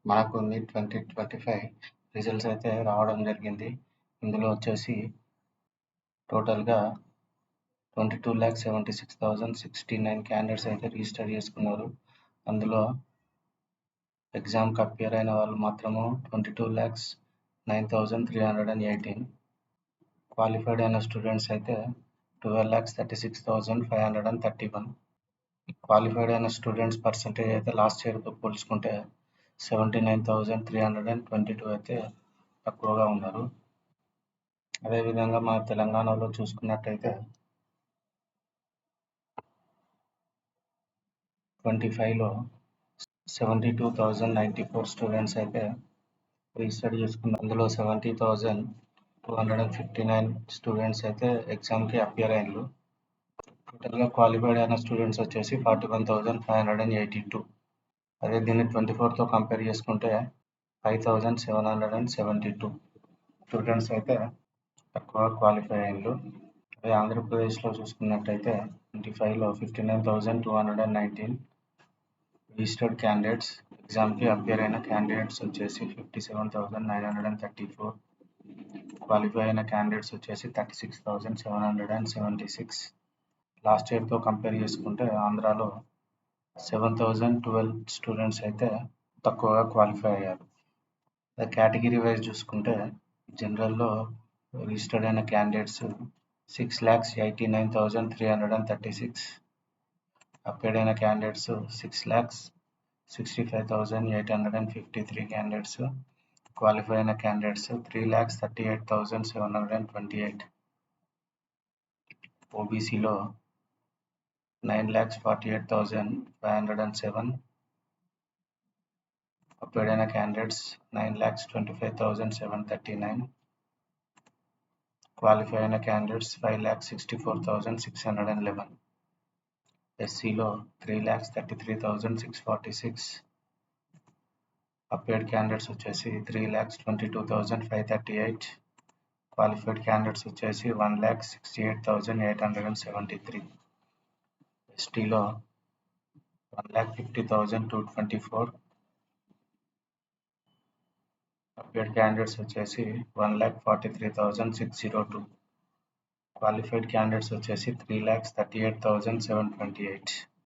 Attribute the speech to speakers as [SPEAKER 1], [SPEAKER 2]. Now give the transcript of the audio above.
[SPEAKER 1] మనకు neat 2025 results అయితే రావడం జరిగింది. ఇందులో వచ్చేసి టోటల్‌గా 22,76,069 క్యాండిడేట్స్ అయితే రిజిస్టర్ చేసుకున్నారు. అందులో ఎగ్జామ్‌కి అపియర్ అయిన వాళ్ళు మాత్రము 22,09,318. క్వాలిఫైడ్ అయిన స్టూడెంట్స్ అయితే 12,36,531. క్వాలిఫైడ్ అయిన స్టూడెంట్స్ పర్సంటేజ్ అయితే లాస్ట్ ఇయర్తో పోల్చుకుంటే 79,322 అయితే తక్కువగా ఉన్నారు. అదేవిధంగా మన తెలంగాణలో చూసుకున్నట్టయితే 25లో 72,094 స్టూడెంట్స్ అయితే రిజిస్టర్ చేసుకున్నారు. అందులో 70,259 స్టూడెంట్స్ అయితే ఎగ్జామ్కి అపియర్ అయినారు. టోటల్గా క్వాలిఫైడ్ అయిన స్టూడెంట్స్ వచ్చేసి 41,582. అదే దీన్ని 24తో కంపేర్ చేసుకుంటే 5,772 స్టూడెంట్స్ అయితే తక్కువ క్వాలిఫై అయ్యారు. అదే ఆంధ్రప్రదేశ్లో చూసుకున్నట్టయితే 25లో 59,219 రిజిస్టర్డ్ క్యాండిడేట్స్. ఎగ్జామ్కి అపియర్ అయిన క్యాండిడేట్స్ వచ్చేసి 57,934. క్వాలిఫై అయిన క్యాండిడేట్స్ వచ్చేసి 36,776. లాస్ట్ ఇయర్తో కంపేర్ చేసుకుంటే ఆంధ్రాలో 7,012 స్టూడెంట్స్ అయితే తక్కువగా క్వాలిఫై అయ్యారు. అదే కేటగిరీ వైజ్ చూసుకుంటే జనరల్లో రిజిస్టర్డ్ అయిన క్యాండిడేట్స్ 6,89,336. అపియర్డ్ అయిన క్యాండిడేట్స్ 6,65,853 క్యాండిడేట్స్. క్వాలిఫై అయిన క్యాండిడేట్స్ 3,38,728. ఓబీసీలో 9,48,507. అపియర్డ్ అయిన క్యాండిడేట్స్ 9,25,739. క్వాలిఫై అయిన క్యాండిడేట్స్ 5,64,611. ఎస్సీలో 3,33,646. అపియర్డ్ క్యాండిడేట్స్ వచ్చేసి 3,22,538. క్వాలిఫైడ్ క్యాండిడేట్స్ వచ్చేసి 1,68,873. ఎస్టీలో 1,50,224. అపియర్డ్ క్యాండిడేట్స్ వచ్చేసి 1,43,602. క్వాలిఫైడ్ క్యాండిడేట్స్ వచ్చేసి 3,38,728.